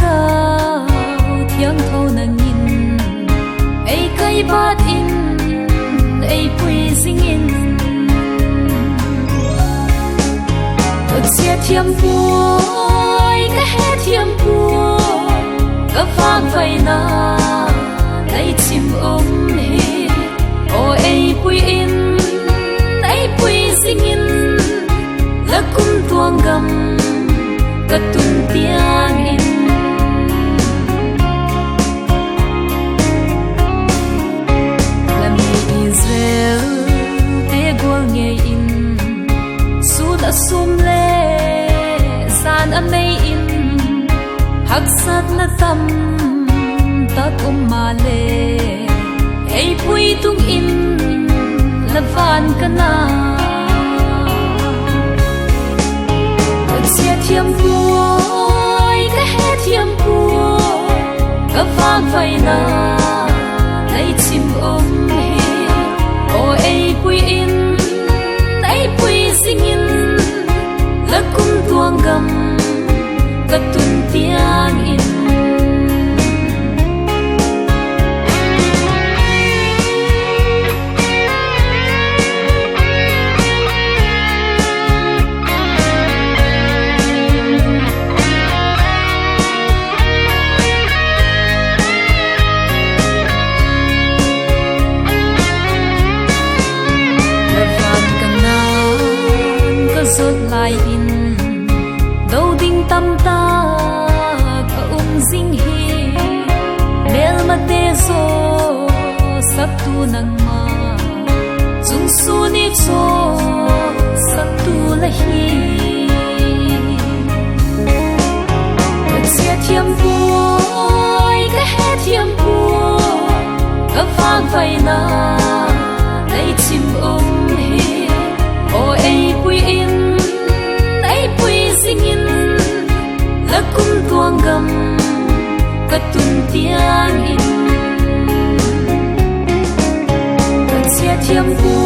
gao thiang thâu na ngin ei kai bat in ei pui sing in tot sia thiam puai ka he thiam pu ka phang vai na lấy chim hi o ei pui in ei pui sing in la kum tuang gam ka tum tiang in la mi Israel te gwal nge in su da sum le san a mei in hak sat na tam ta kum ma le ei pui tung in la van kana sia thiam puai ka he thiam pu ka vang vai na lấy chim hi o ei pui in ei pui sing in la kum tuang gam ka tun tiang in sốt lại in đâu đinh tâm ta ka ding hi bel ma te so sắp tu nang ma chung su ni cho sắp tu la hi sia thiam puai ka he thiam pu ka vang vai na lấy chim hi o ei pui in la kum tuang gam ka tum tiang in ka sia thiam pu